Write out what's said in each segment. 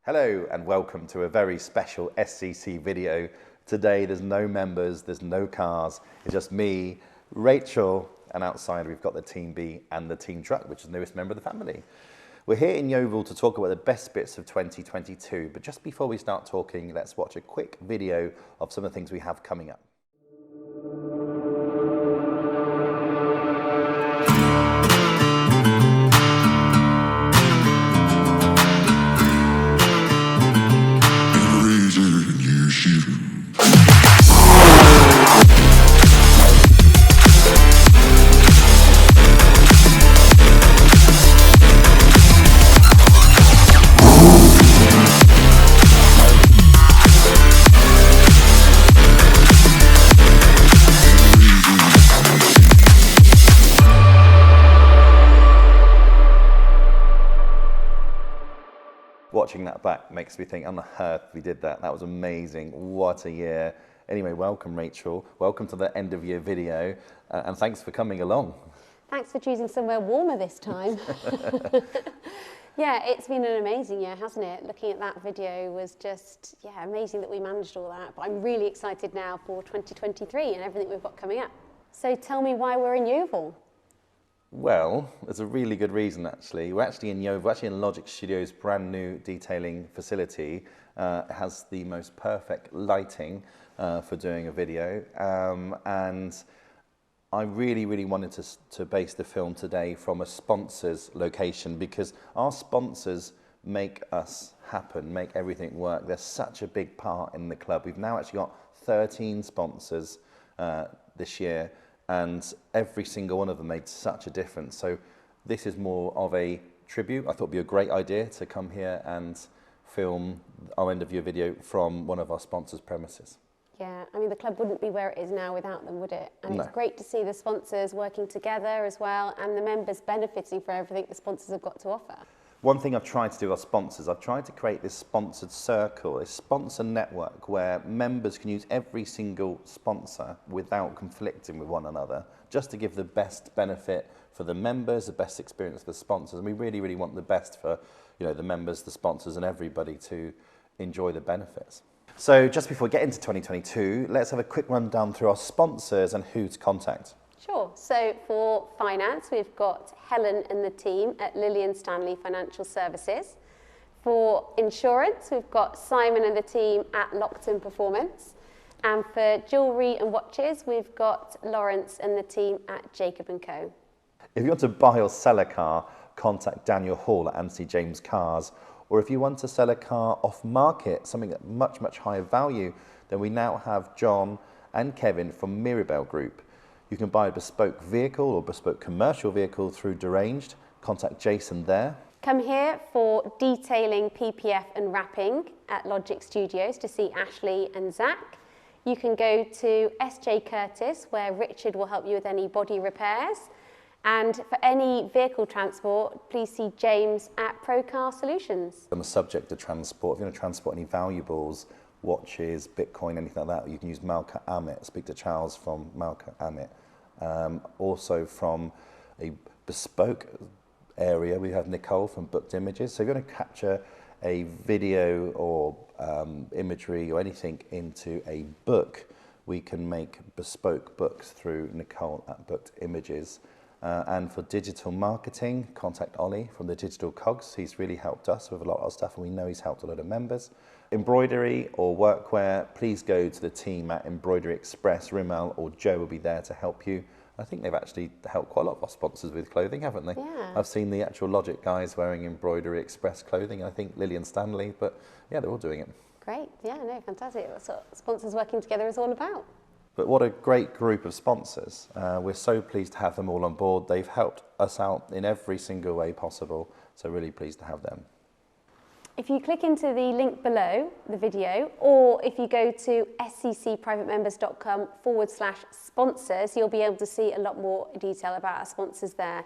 Hello and welcome to a very special SCC video. Today there's no members, there's no cars, it's just me, Rachel, and outside we've got the Team B and the Team Truck, which is the newest member of the family. We're here in Yeovil to talk about the best bits of 2022, but just before we start talking, let's watch a quick video of some of the things we have coming up. Watching that back makes me think, on the earth we did that. That was amazing. What a year. Anyway, welcome Rachel. Welcome to the end of year video and thanks for coming along. Thanks for choosing somewhere warmer this time. Yeah, it's been an amazing year, hasn't it? Looking at that video was just, yeah, amazing that we managed all that. But I'm really excited now for 2023 and everything we've got coming up. So tell me why we're in Yeovil. Well, there's a really good reason actually. We're actually in Yeovil, we're actually in Logic Studios' brand new detailing facility. It has the most perfect lighting for doing a video. And I really wanted to base the film today from a sponsor's location because our sponsors make us happen, make everything work. They're such a big part in the club. We've now actually got 13 sponsors this year. And every single one of them made such a difference. So this is more of a tribute. I thought it'd be a great idea to come here and film our end of year video from one of our sponsors' premises. Yeah, I mean the club wouldn't be where it is now without them, would it? And No. It's great to see the sponsors working together as well and the members benefiting from everything the sponsors have got to offer. One thing I've tried to do with our sponsors, I've tried to create this sponsored circle, this sponsor network where members can use every single sponsor without conflicting with one another, just to give the best benefit for the members, the best experience for the sponsors. And we really want the best for, you know, the members, the sponsors and everybody to enjoy the benefits. So just before we get into 2022, let's have a quick rundown through our sponsors and who to contact. Sure. So for finance, we've got Helen and the team at Lillian Stanley Financial Services. For insurance, we've got Simon and the team at Lockton Performance. And for jewellery and watches, we've got Lawrence and the team at Jacob Co. If you want to buy or sell a car, contact Daniel Hall at Anthony James Cars. Or if you want to sell a car off market, something at much higher value, then we now have John and Kevin from Mirabelle Group. You can buy a bespoke vehicle or bespoke commercial vehicle through Deranged. Contact Jason there. Come here for detailing, PPF and wrapping at Logic Studios to see Ashley and Zach. You can go to SJ Curtis where Richard will help you with any body repairs. And for any vehicle transport, please see James at Procar Solutions. On the subject of transport, if you want to transport any valuables, watches, Bitcoin, anything like that, you can use Malka Amit. Speak to Charles from Malka Amit. Also from a bespoke area, we have Nicole from Booked Images. So if you want to capture a video or imagery or anything into a book, we can make bespoke books through Nicole at Booked Images. And for digital marketing, contact Ollie from the Digital Cogs. He's really helped us with a lot of stuff and we know he's helped a lot of members. Embroidery or workwear, please go to the team at Embroidery Express. Rimmel or Joe will be there to help you. I think they've actually helped quite a lot of our sponsors with clothing, haven't they? Yeah. I've seen the actual Logic guys wearing Embroidery Express clothing, I think Lillian Stanley, but yeah, they're all doing it. Great, yeah, no, fantastic. That's what sponsors working together is all about. But what a great group of sponsors. We're so pleased to have them all on board. They've helped us out in every single way possible, so really pleased to have them. If you click into the link below the video, or if you go to sccprivatemembers.com/sponsors, you'll be able to see a lot more detail about our sponsors there.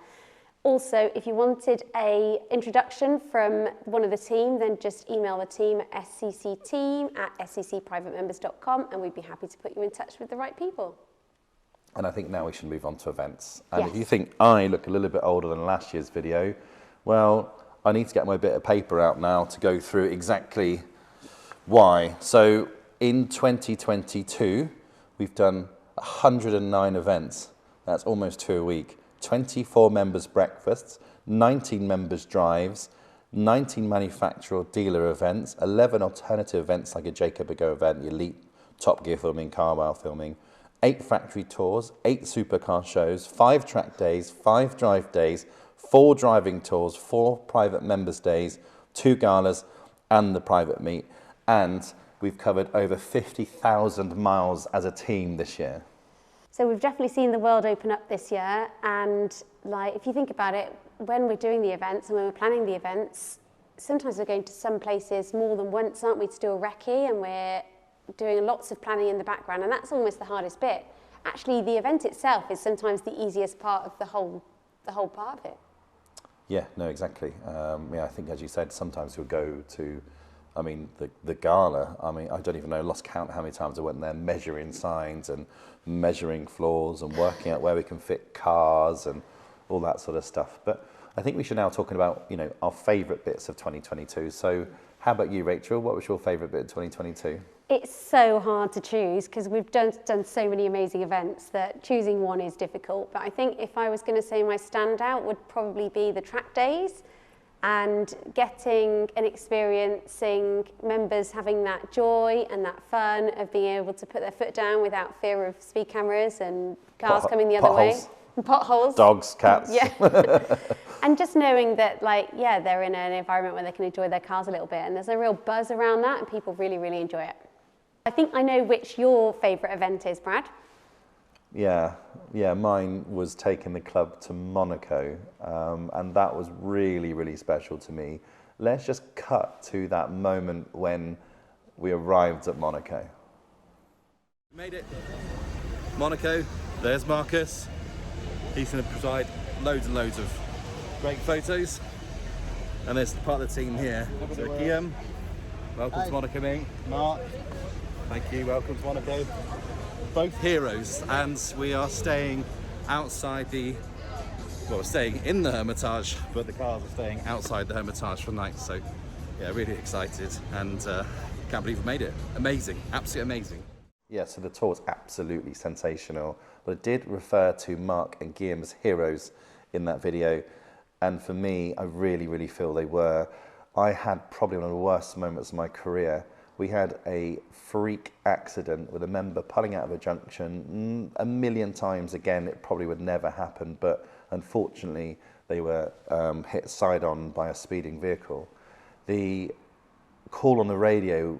Also, if you wanted an introduction from one of the team, then just email the team at sccteam@sccprivatemembers.com and we'd be happy to put you in touch with the right people. And I think now we should move on to events. And Yes. if you think I look a little bit older than last year's video, well, I need to get my bit of paper out now to go through exactly why. So in 2022, we've done 109 events. That's almost 2 a week. 24 members breakfasts, 19 members drives, 19 manufacturer or dealer events, 11 alternative events like a Jacob Co event, the Elite, Top Gear filming, Carwow filming, 8 factory tours, 8 supercar shows, 5 track days, 5 drive days, 4 driving tours, 4 private members days, 2 galas and the private meet. And we've covered over 50,000 miles as a team this year. So we've definitely seen the world open up this year, and like if you think about it, when we're doing the events and when we're planning the events, sometimes we're going to some places more than once, aren't we, to do a recce, and we're doing lots of planning in the background, and that's almost the hardest bit. Actually, the event itself is sometimes the easiest part of the whole part of it. Yeah, no, exactly. I think as you said, sometimes we'll go to, the gala. I don't even know, lost count how many times I went there measuring signs and measuring floors and working out where we can fit cars and all that sort of stuff. But I think we should now talk about, our favourite bits of 2022. So how about you, Rachel? What was your favourite bit of 2022? It's so hard to choose because we've done so many amazing events that choosing one is difficult. But I think if I was going to say my standout would probably be the track days, and getting and experiencing members having that joy and that fun of being able to put their foot down without fear of speed cameras and cars coming the other way. Potholes. Dogs, cats. Yeah. And just knowing that, they're in an environment where they can enjoy their cars a little bit, and there's a real buzz around that, and people really, really enjoy it. I think I know which your favourite event is, Brad. Yeah, mine was taking the club to Monaco, and that was really, really special to me. Let's just cut to that moment when we arrived at Monaco. Made it. Monaco, there's Marcus. He's going to provide loads and loads of great photos. And there's part of the team here. So Guillaume, welcome to Monaco, mate. Mark, thank you, welcome to Monaco. Both heroes, and we are staying outside we're staying in the Hermitage, but the cars are staying outside the Hermitage for the night. So yeah, really excited, and can't believe we made it. Amazing, absolutely amazing. Yeah, so the tour was absolutely sensational. But I did refer to Mark and Guillaume as heroes in that video. And for me, I really, really feel they were. I had probably one of the worst moments of my career. We had a freak accident with a member pulling out of a junction. A million times again, it probably would never happen. But unfortunately, they were hit side on by a speeding vehicle. The call on the radio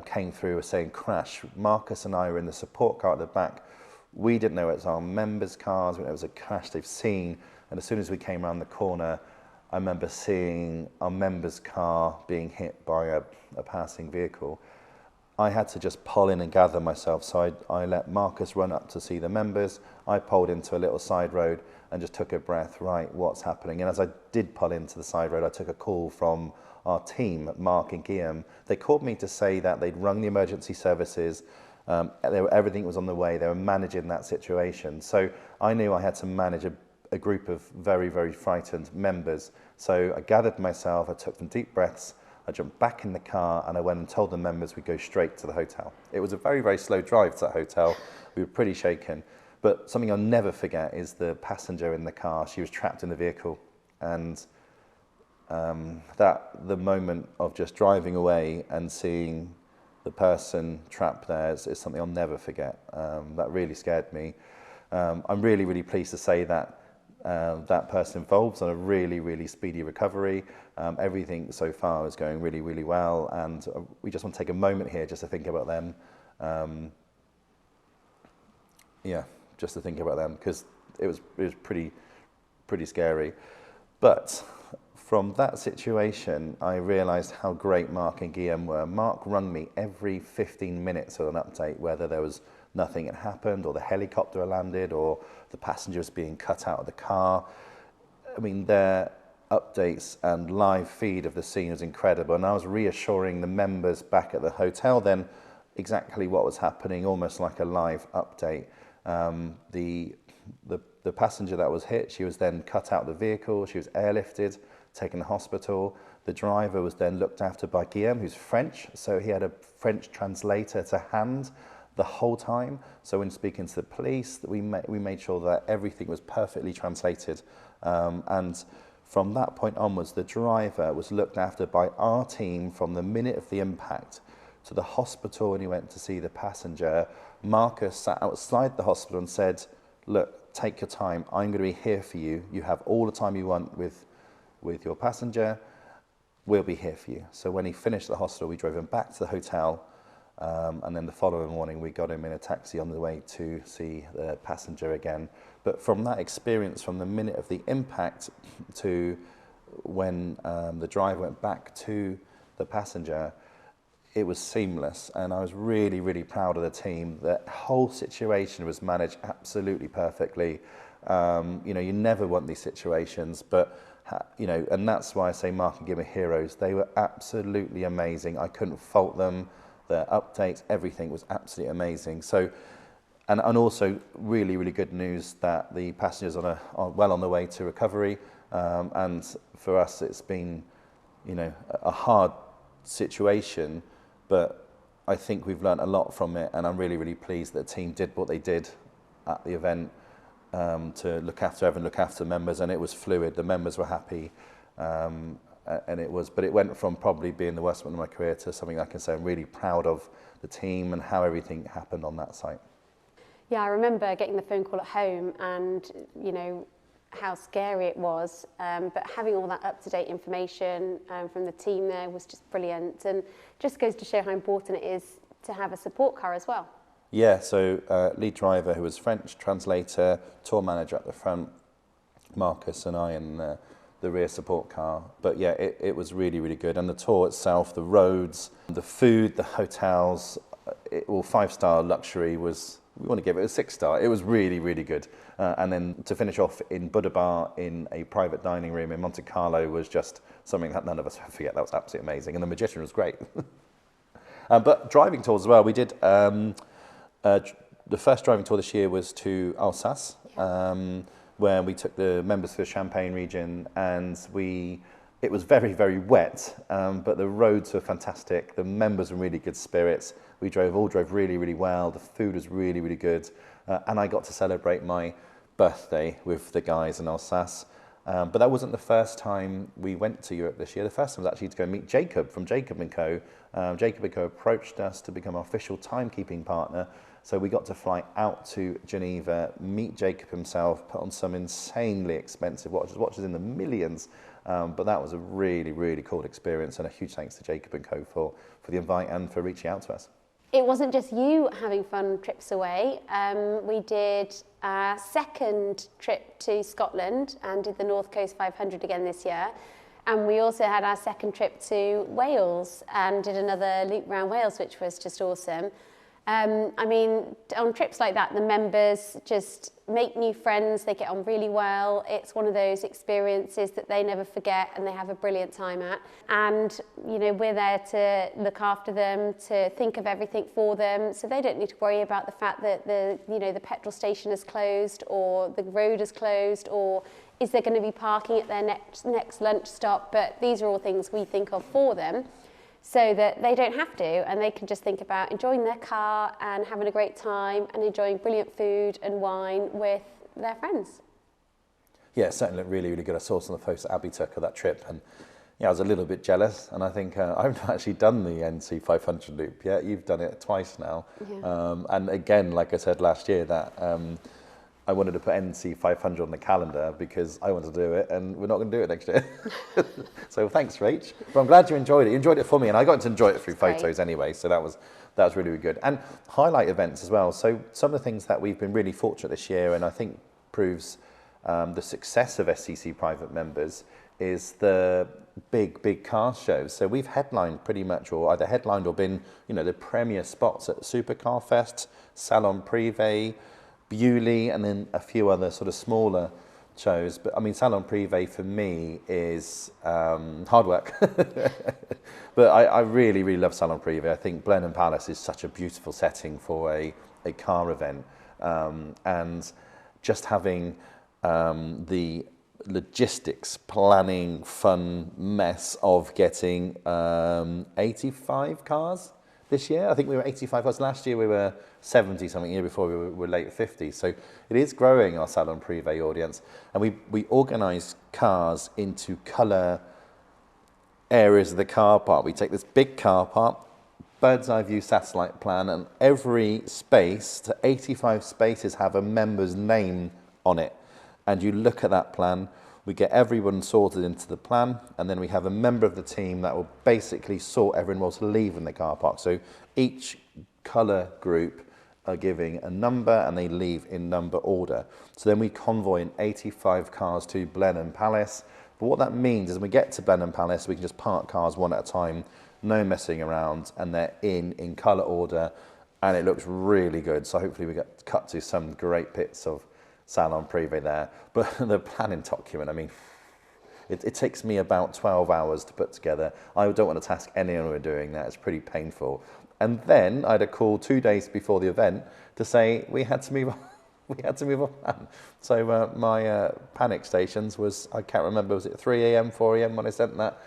came through saying crash. Marcus and I were in the support car at the back. We didn't know it was our members' cars, we didn't know it was a crash they've seen. And as soon as we came around the corner, I remember seeing our members' car being hit by a passing vehicle. I had to just pull in and gather myself. So I let Marcus run up to see the members. I pulled into a little side road and just took a breath, right, what's happening? And as I did pull into the side road, I took a call from our team, Mark and Guillaume. They called me to say that they'd rung the emergency services. Everything was on the way. They were managing that situation. So I knew I had to manage a group of very, very frightened members. So I gathered myself, I took some deep breaths, I jumped back in the car, and I went and told the members we'd go straight to the hotel. It was a very, very slow drive to that hotel. We were pretty shaken. But something I'll never forget is the passenger in the car. She was trapped in the vehicle. And the moment of just driving away and seeing the person trapped there is something I'll never forget. That really scared me. I'm really, really pleased to say that that person involved's on a really, really speedy recovery. Everything so far is going really, really well, and we just want to take a moment here just to think about them. Just to think about them, because it was pretty scary. But from that situation, I realised how great Mark and Guillaume were. Mark rung me every 15 minutes with an update, whether there was nothing had happened, or the helicopter had landed, or the passengers being cut out of the car. I mean, their updates and live feed of the scene was incredible, and I was reassuring the members back at the hotel then exactly what was happening, almost like a live update. The passenger that was hit, she was then cut out of the vehicle, she was airlifted, taken to hospital. The driver was then looked after by Guillaume, who's French, so he had a French translator to hand the whole time. So when speaking to the police, we made sure that everything was perfectly translated. And from that point onwards, the driver was looked after by our team from the minute of the impact to the hospital when he went to see the passenger. Marcus sat outside the hospital and said, look, take your time. I'm going to be here for you. You have all the time you want with your passenger. We'll be here for you. So when he finished the hospital, we drove him back to the hotel. And then the following morning, we got him in a taxi on the way to see the passenger again. But from that experience, from the minute of the impact to when the driver went back to the passenger, it was seamless. And I was really, really proud of the team. The whole situation was managed absolutely perfectly. You never want these situations, but and that's why I say Mark and Gim are heroes. They were absolutely amazing. I couldn't fault them. Their updates, everything was absolutely amazing. So, and also really, really good news that the passengers are well on the way to recovery. And for us, it's been, a hard situation, but I think we've learned a lot from it. And I'm really, really pleased that the team did what they did at the event to look after everyone, look after the members, and it was fluid. The members were happy. But it went from probably being the worst moment of my career to something I can say I'm really proud of the team and how everything happened on that site. Yeah, I remember getting the phone call at home and, how scary it was. But having all that up-to-date information from the team there was just brilliant, and just goes to show how important it is to have a support car as well. Yeah, so lead driver who was French, translator, tour manager at the front, Marcus and I, and the rear support car. But yeah, it was really, really good. And the tour itself, the roads, the food, the hotels, 5-star luxury was, we want to give it a 6-star. It was really, really good. And then to finish off in Buddha Bar in a private dining room in Monte Carlo was just something that none of us forget. That was absolutely amazing. And the magician was great. But driving tours as well. We did, the first driving tour this year was to Alsace. Where we took the members to the Champagne region, and it was very, very wet, but the roads were fantastic. The members were in really good spirits. We all drove really, really well. The food was really, really good. And I got to celebrate my birthday with the guys in Alsace. But that wasn't the first time we went to Europe this year. The first time was actually to go meet Jacob from Jacob Co. Jacob Co approached us to become our official timekeeping partner. So we got to fly out to Geneva, meet Jacob himself, put on some insanely expensive watches in the millions. But that was a really, really cool experience, and a huge thanks to Jacob Co for the invite and for reaching out to us. It wasn't just you having fun trips away. We did a second trip to Scotland and did the North Coast 500 again this year. And we also had our second trip to Wales and did another loop around Wales, which was just awesome. On trips like that, the members just make new friends, they get on really well. It's one of those experiences that they never forget and they have a brilliant time at. And, we're there to look after them, to think of everything for them, so they don't need to worry about the fact that the petrol station is closed, or the road is closed, or is there going to be parking at their next lunch stop. But these are all things we think of for them, so that they don't have to, and they can just think about enjoying their car and having a great time and enjoying brilliant food and wine with their friends. Yeah, it certainly looked really, really good. I saw some of the posts that Abby took of that trip, and I was a little bit jealous, and I think I've actually done the NC 500 loop yet. You've done it twice now. Yeah. And again, like I said last year, that I wanted to put NC 500 on the calendar because I wanted to do it, and we're not going to do it next year. So thanks, Rach. But I'm glad you enjoyed it. You enjoyed it for me, and I got to enjoy it through photos anyway. So that was really, really good. And highlight events as well. So some of the things that we've been really fortunate this year, and I think proves the success of SCC private members, is the big car shows. So we've headlined pretty much, or either headlined or been, the premier spots at Supercar Fest, Salon Privé, Bewley, and then a few other sort of smaller shows. But Salon Privé for me is hard work. But I really, really love Salon Privé. I think Blenheim Palace is such a beautiful setting for a car event. and just having the logistics, planning, fun mess of getting 85 cars this year. I think we were 85 cars. Last year we were 70 something, year before we were late 50s. So it is growing, our Salon Privé audience. And we organise cars into colour areas of the car park. We take this big car park, bird's eye view satellite plan, and every space, to 85 spaces, have a member's name on it. And you look at that plan, we get everyone sorted into the plan, and then we have a member of the team that will basically sort everyone else leaving the car park. So each colour group are giving a number and they leave in number order. So then we convoy in 85 cars to Blenheim Palace. But what that means is when we get to Blenheim Palace, we can just park cars one at a time, no messing around, and they're in colour order, and it looks really good. So hopefully we get cut to some great bits of Salon Privé there. But the planning document, I mean, it takes me about 12 hours to put together. I don't want to task anyone with doing that. It's pretty painful. And then I had a call 2 days before the event to say we had to move on. We had to move on. So my panic stations was, I can't remember, was it 3 a.m., 4 a.m. when I sent that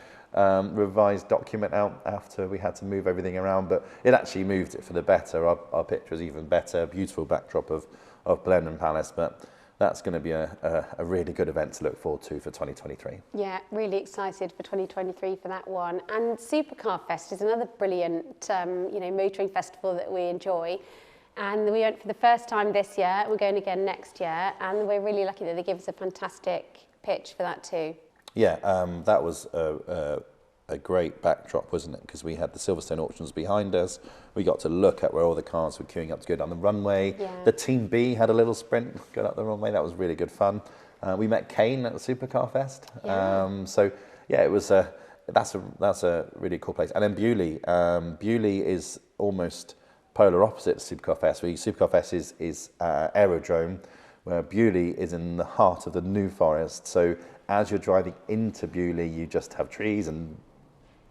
revised document out after we had to move everything around, but it actually moved it for the better. Our picture is even better, beautiful backdrop of Blenheim Palace, but that's going to be a really good event to look forward to for 2023. Yeah, really excited for 2023 for that one. And Supercar Fest is another brilliant, motoring festival that we enjoy. And we went for the first time this year. We're going again next year, and we're really lucky that they give us a fantastic pitch for that too. Yeah, that was a great backdrop, wasn't it? Because we had the Silverstone auctions behind us. We got to look at where all the cars were queuing up to go down the runway. Yeah. The Team B had a little sprint going up the runway. That was really good fun. We met Kane at the Supercar Fest. Yeah. So yeah, it was that's a really cool place. And then Bewley. Bewley is almost polar opposite to Supercar Fest. Supercar Fest is aerodrome, where Bewley is in the heart of the New Forest. So as you're driving into Bewley, you just have trees and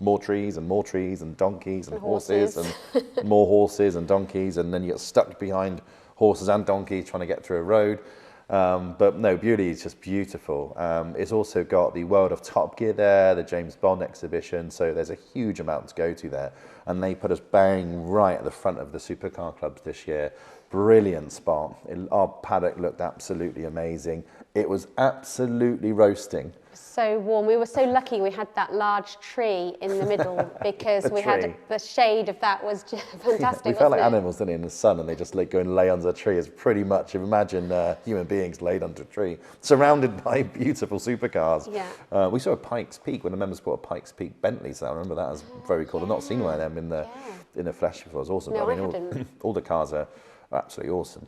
more trees and more trees and donkeys and horses and more horses and donkeys, and then you get stuck behind horses and donkeys trying to get through a road. But no, Bewley is just beautiful. It's also got the World of Top Gear there, the James Bond exhibition, so there's a huge amount to go to there. And they put us bang right at the front of the supercar clubs this year. Brilliant spot. Our paddock looked absolutely amazing. It was absolutely roasting. So warm. We were so lucky we had that large tree in the middle because we had the shade of that was just fantastic. We felt like animals, didn't we, in the sun, and they just go and lay under a tree. It's pretty much, imagine human beings laid under a tree, surrounded by beautiful supercars. Yeah. We saw a Pikes Peak when the members bought a Pikes Peak Bentley, so I remember that as very cool. I've not seen one of them in the flesh before. It was awesome. No, I mean, all the cars are absolutely awesome.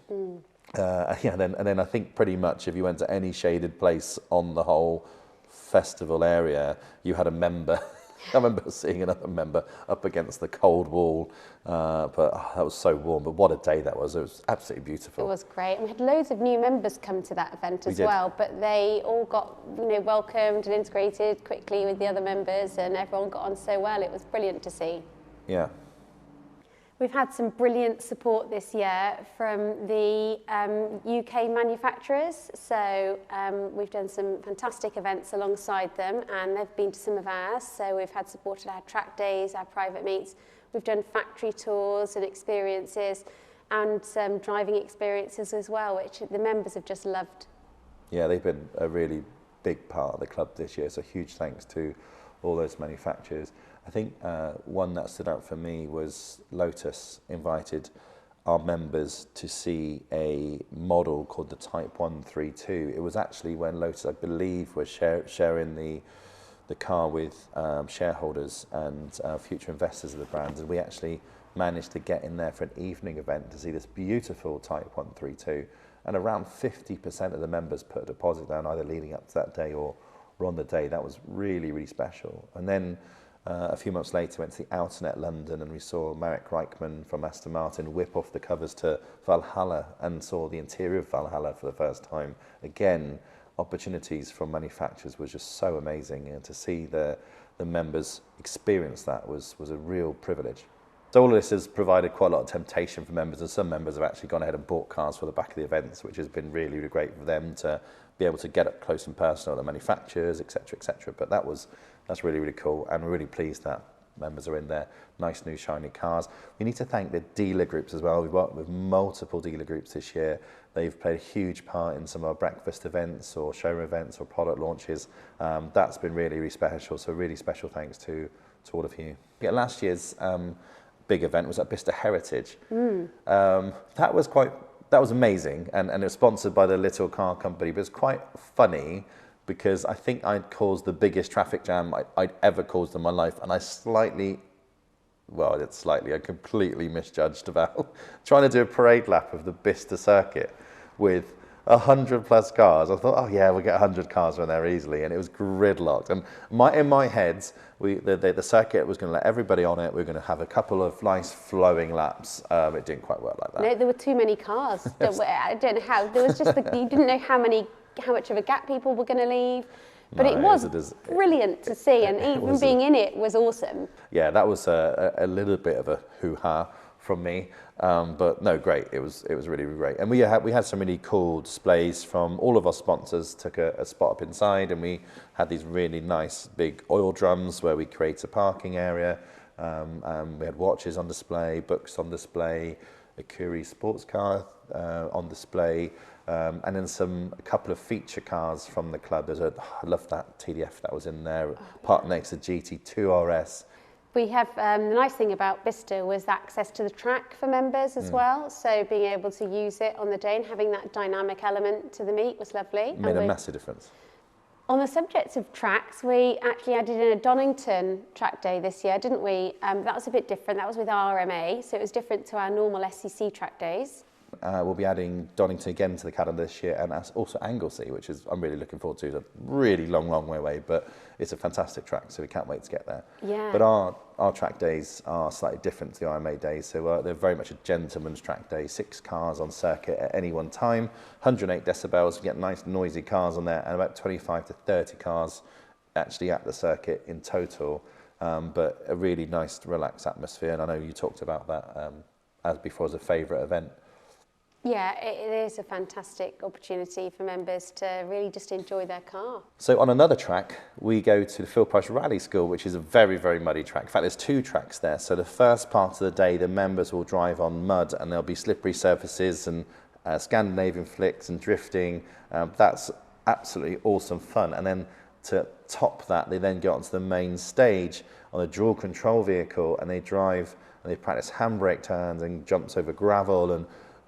And then I think pretty much if you went to any shaded place on the whole festival area, you had a member. I remember seeing another member up against the cold wall, but that was so warm. But what a day that was. It was absolutely beautiful. It was great. And we had loads of new members come to that event as well, but they all got welcomed and integrated quickly with the other members, and everyone got on so well. It was brilliant to see. Yeah. We've had some brilliant support this year from the UK manufacturers. So we've done some fantastic events alongside them, and they've been to some of ours. So we've had support at our track days, our private meets. We've done factory tours and experiences, and some driving experiences as well, which the members have just loved. Yeah, they've been a really big part of the club this year. So huge thanks to all those manufacturers. I think one that stood out for me was Lotus invited our members to see a model called the Type 132. It was actually when Lotus, I believe, was sharing the car with shareholders and future investors of the brand, and we actually managed to get in there for an evening event to see this beautiful Type 132, and around 50% of the members put a deposit down either leading up to that day or on the day. That was really, really special. And then a few months later, went to the Outernet London, and we saw Marek Reichman from Aston Martin whip off the covers to Valhalla and saw the interior of Valhalla for the first time. Again, opportunities from manufacturers was just so amazing, and to see the members experience that was a real privilege. So all of this has provided quite a lot of temptation for members, and some members have actually gone ahead and bought cars for the back of the events, which has been really, really great for them to be able to get up close and personal at the manufacturers, etc., etc. But that's really, really cool, and we're really pleased that members are in there. Nice new shiny cars. We need to thank the dealer groups as well. We've worked with multiple dealer groups this year. They've played a huge part in some of our breakfast events or showroom events or product launches. That's been really, really special. So really special thanks to all of you. Yeah, last year's big event was at Bicester Heritage. That was amazing, and it was sponsored by the Little Car Company, but it's quite funny because I think I'd caused the biggest traffic jam I'd ever caused in my life, and I completely misjudged about trying to do a parade lap of the Bicester circuit with 100+ cars. I thought, oh yeah, we'll get 100 cars on there easily, and it was gridlocked. And in my head, the circuit was going to let everybody on it. We were going to have a couple of nice flowing laps. It didn't quite work like that. No, there were too many cars. I don't know how. There was just you didn't know how much of a gap people were going to leave. But no, it was brilliant to see, and even being in it was awesome. Yeah, that was a little bit of a hoo-ha from me, but no, great. It was really, really great, and we had some really cool displays from all of our sponsors. Took a spot up inside, and we had these really nice big oil drums where we create a parking area. We had watches on display, books on display, a Curie sports car on display. And then a couple of feature cars from the club. I love that TDF that was in there, parked next to GT2 RS. We have, the nice thing about Bicester was access to the track for members as well. So being able to use it on the day and having that dynamic element to the meet was lovely. Made a massive difference. On the subject of tracks, we actually added in a Donington track day this year, didn't we? That was a bit different. That was with RMA, so it was different to our normal SCC track days. We'll be adding Donington again to the calendar this year, and also Anglesey, which I'm really looking forward to. It's a really long way away, but it's a fantastic track, so we can't wait to get there. Yeah. But our track days are slightly different to the RMA days, so they're very much a gentleman's track day. 6 cars on circuit at any one time, 108 decibels. We get nice noisy cars on there, and about 25 to 30 cars actually at the circuit in total. But a really nice, relaxed atmosphere, and I know you talked about that as before as a favourite event. Yeah, it is a fantastic opportunity for members to really just enjoy their car. So on another track, we go to the Phil Price Rally School, which is a very, very muddy track. In fact, there's 2 tracks there. So the first part of the day, the members will drive on mud, and there'll be slippery surfaces and Scandinavian flicks and drifting. That's absolutely awesome fun. And then to top that, they then get onto the main stage on a dual control vehicle, and they drive and they practice handbrake turns and jumps over gravel and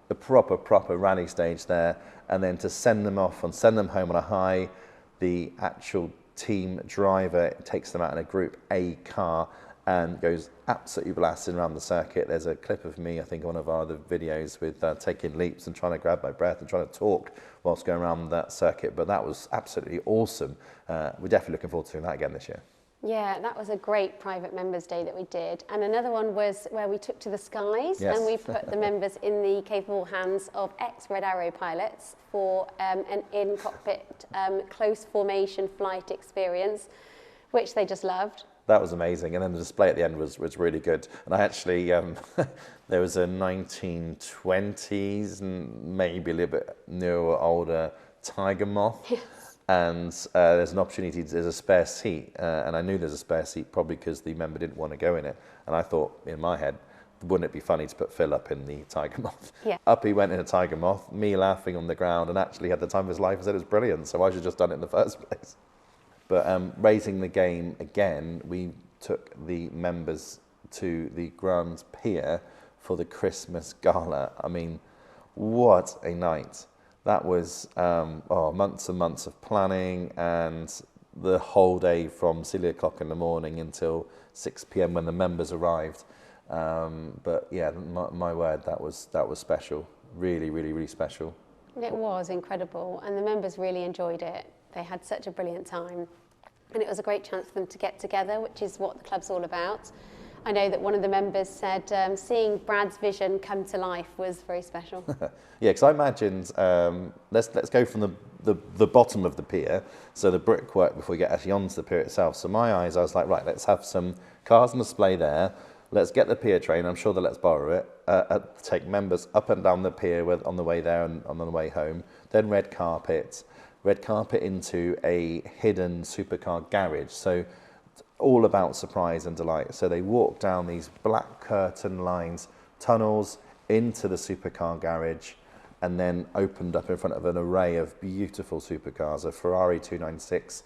a proper rally stage there, and then to send them off and send them home on a high, the actual team driver takes them out in a Group A car and goes absolutely blasting around the circuit. There's a clip of me, I think, on one of our other videos with taking leaps and trying to grab my breath and trying to talk whilst going around that circuit, but that was absolutely awesome. We're definitely looking forward to doing that again this year. Yeah, that was a great private members day that we did. And another one was where we took to the skies. Yes. And we put the members in the capable hands of ex-Red Arrow pilots for an in-cockpit close formation flight experience, which they just loved. That was amazing. And then the display at the end was really good. And I actually, there was a 1920s and maybe a little bit newer, older Tiger Moth. Yes. And there's an opportunity, there's a spare seat, and I knew there's a spare seat probably because the member didn't want to go in it. And I thought, in my head, wouldn't it be funny to put Phil up in the Tiger Moth? Yeah. Up he went in a Tiger Moth, me laughing on the ground, and actually had the time of his life and said it was brilliant, so I should have just done it in the first place. But raising the game again, we took the members to the Grand Pier for the Christmas Gala. I mean, what a night. That was months and months of planning, and the whole day from 6:00 in the morning until 6 p.m. when the members arrived. But yeah, my word, that was special. Really, really, really special. It was incredible, and the members really enjoyed it. They had such a brilliant time, and it was a great chance for them to get together, which is what the club's all about. I know that one of the members said seeing Brad's vision come to life was very special. Yeah, because I imagined, let's go from the bottom of the pier, so the brickwork before we get actually onto the pier itself. So my eyes, I was like, right, let's have some cars on display there, let's get the pier train. I'm sure they'll let us borrow it. Take members up and down the pier on the way there and on the way home. Then red carpet into a hidden supercar garage. So it's all about surprise and delight. So they walk down these black curtain lines, tunnels into the supercar garage, and then opened up in front of an array of beautiful supercars. A Ferrari 296,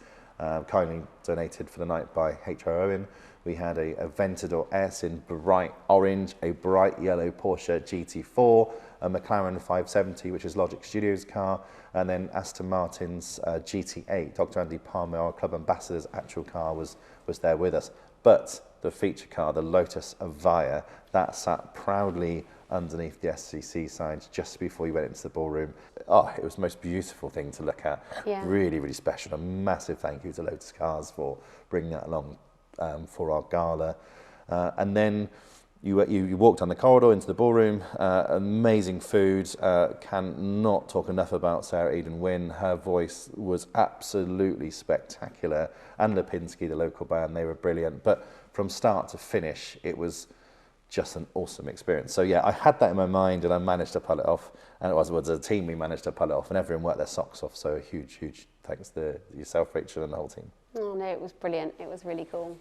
kindly donated for the night by H.R. Owen. We had a Aventador S in bright orange, a bright yellow Porsche GT4, a McLaren 570, which is Logic Studios' car, and then Aston Martin's GT8. Dr. Andy Palmer, our club ambassador's actual car, was there with us. But the feature car, the Lotus Evija, that sat proudly underneath the SCC signs just before you went into the ballroom. Oh, it was the most beautiful thing to look at. Yeah. Really, really special. A massive thank you to Lotus Cars for bringing that along for our gala. And then you walked down the corridor into the ballroom. Amazing food. Cannot talk enough about Sarah Eden-Winn. Her voice was absolutely spectacular. And Lipinski, the local band, they were brilliant. But from start to finish, it was just an awesome experience. So yeah, I had that in my mind and I managed to pull it off. And it was as a team we managed to pull it off, and everyone worked their socks off. So a huge, huge thanks to yourself, Rachel, and the whole team. Oh no, it was brilliant. It was really cool.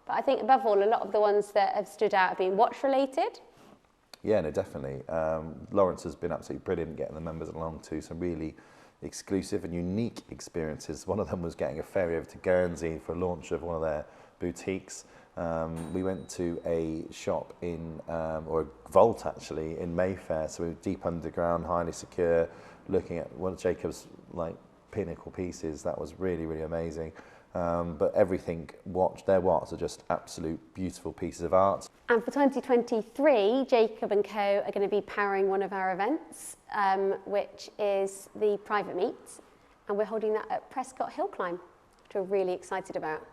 But I think above all, a lot of the ones that have stood out have been watch related. Yeah, no, definitely. Lawrence has been absolutely brilliant getting the members along to some really exclusive and unique experiences. One of them was getting a ferry over to Guernsey for a launch of one of their boutiques. We went to a shop or a vault actually, in Mayfair, so we were deep underground, highly secure, looking at one of Jacob's pinnacle pieces. That was really, really amazing. But everything, their watts are just absolute beautiful pieces of art. And for 2023, Jacob Co are going to be powering one of our events, which is the private meet, and we're holding that at Prescott Hill Climb, which we're really excited about.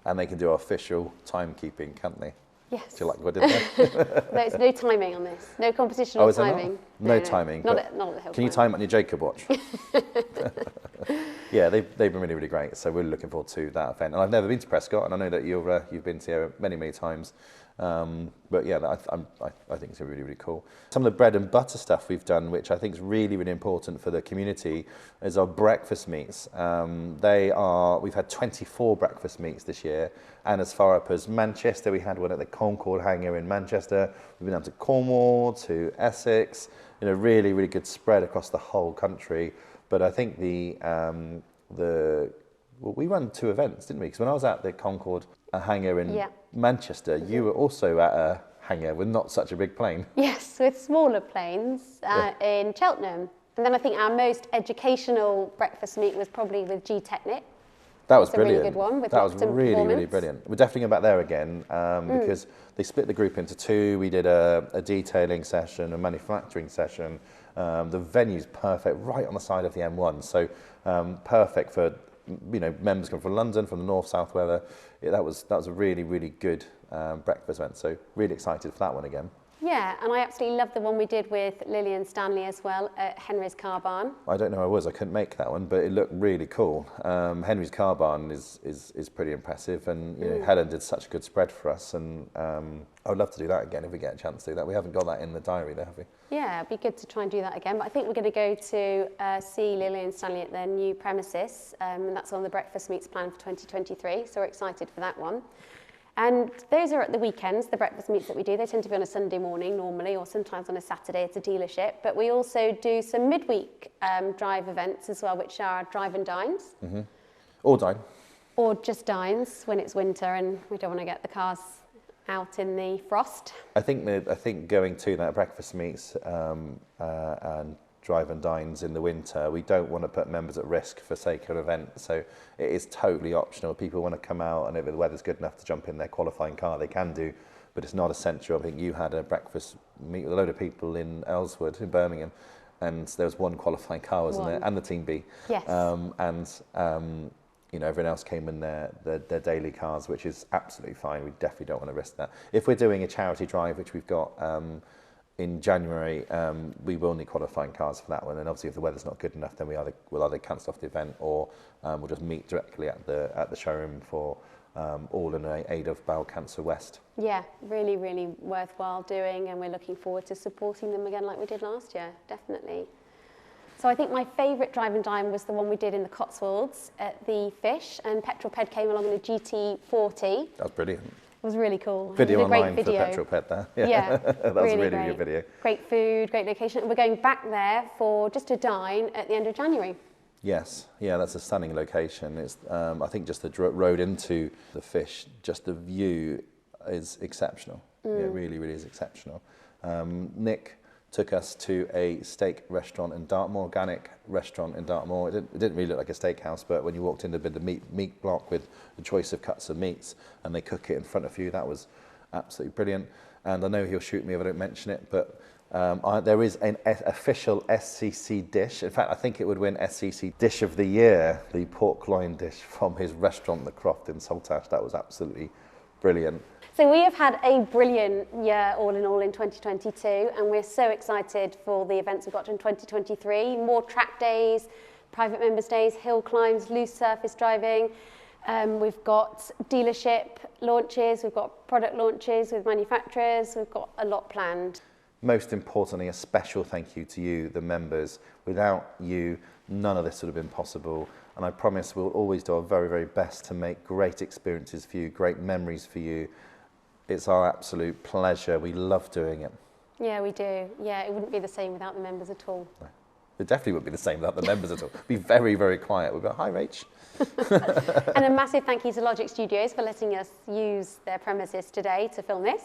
And they can do official timekeeping, can't they? Yes. Do you like what I did there? There's no timing on this. No competition on timing. No timing. Not at the Hill Climb. Can you time it on your Jacob watch? Yeah, they've been really, really great. So we're looking forward to that event. And I've never been to Prescott, and I know that you've been to here many, many times. But yeah, I think it's really, really cool. Some of the bread and butter stuff we've done, which I think is really, really important for the community, is our breakfast meets. We've had 24 breakfast meets this year, and as far up as Manchester, we had one at the Concord hangar in Manchester. We've been down to Cornwall, to Essex. Really, really good spread across the whole country. But I think we ran 2 events, didn't we? Because when I was at the Concord hangar in Manchester, you were also at a hangar with not such a big plane. Yes, with smaller planes in Cheltenham. And then I think our most educational breakfast meet was probably with G-Technic. That was brilliant. A really good one. That was really, really brilliant. We're definitely going back there again because they split the group into 2. We did a detailing session, a manufacturing session. The venue's perfect, right on the side of the M1. So perfect for members come from London, from the north, south weather. That was a really, really good breakfast event. So really excited for that one again. Yeah, and I absolutely loved the one we did with Lillian Stanley as well at Henry's Car Barn. I don't know I couldn't make that one, but it looked really cool. Henry's Car Barn is pretty impressive, and Helen did such a good spread for us, and I would love to do that again if we get a chance to do that. We haven't got that in the diary there, have we? Yeah, it'd be good to try and do that again, but I think we're going to go to see Lillian Stanley at their new premises, and that's on the breakfast meets plan for 2023, so we're excited for that one. And those are at the weekends, the breakfast meets that we do. They tend to be on a Sunday morning normally, or sometimes on a Saturday at a dealership. But we also do some midweek drive events as well, which are drive and dines. Mm-hmm. Or dine. Or just dines when it's winter and we don't want to get the cars out in the frost. I think going to that breakfast meets and drive and dines in the winter, we don't want to put members at risk for sake of an event, so it is totally optional. People want to come out, and if the weather's good enough to jump in their qualifying car, they can do, but it's not essential. I think you had a breakfast meet with a load of people in Ellswood, in Birmingham, and there was one qualifying car, wasn't there, and the Team B. Yes. Everyone else came in their daily cars, which is absolutely fine. We definitely don't want to risk that. If we're doing a charity drive, which we've got in January, we will need qualifying cars for that one, and obviously if the weather's not good enough, then we'll either cancel off the event, or we'll just meet directly at the showroom for all in aid of Bowel Cancer West. Yeah, really, really worthwhile doing, and we're looking forward to supporting them again like we did last year, definitely. So I think my favourite drive and dine was the one we did in the Cotswolds at the Fish, and Petrol Ped came along in a GT40. That was brilliant. It was really cool. Video online for Petrol Ped there. Yeah, that was really, really good video. Great food, great location. And we're going back there for just a dine at the end of January. Yes, yeah, that's a stunning location. It's, I think just the road into the Fish, just the view is exceptional. It really, really is exceptional. Nick took us to a steak restaurant in Dartmoor, organic restaurant in Dartmoor. It didn't really look like a steakhouse, but when you walked into the meat block with the choice of cuts of meats, and they cook it in front of you, that was absolutely brilliant. And I know he'll shoot me if I don't mention it, but there is an official SCC dish. In fact, I think it would win SCC Dish of the Year, the pork loin dish from his restaurant, The Croft in Saltash. That was absolutely brilliant. So we have had a brilliant year all in 2022, and we're so excited for the events we've got in 2023. More track days, private members days, hill climbs, loose surface driving. We've got dealership launches, we've got product launches with manufacturers, we've got a lot planned. Most importantly, a special thank you to you, the members. Without you, none of this would have been possible. And I promise we'll always do our very, very best to make great experiences for you, great memories for you. It's our absolute pleasure. We love doing it. Yeah, we do. Yeah, it wouldn't be the same without the members at all. No. It definitely wouldn't be the same without the members at all. It'd be very, very quiet. We'd go, hi, Rach. And a massive thank you to Logic Studios for letting us use their premises today to film this.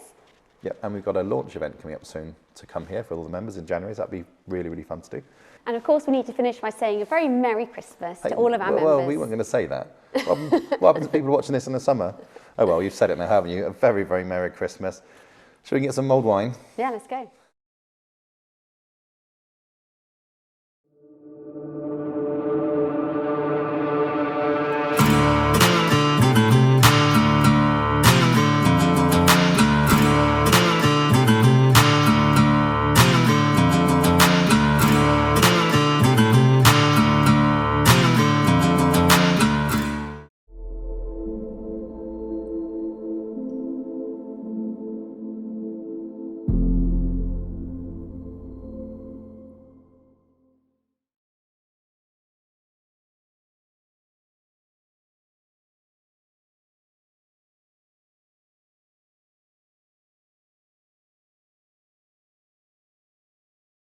Yep, and we've got a launch event coming up soon to come here for all the members in January. So that'd be really, really fun to do. And of course, we need to finish by saying a very Merry Christmas to all of our members. Well, we weren't going to say that. What happens to people watching this in the summer? Oh, well, you've said it now, haven't you? A very, very Merry Christmas. Shall we get some mulled wine? Yeah, let's go.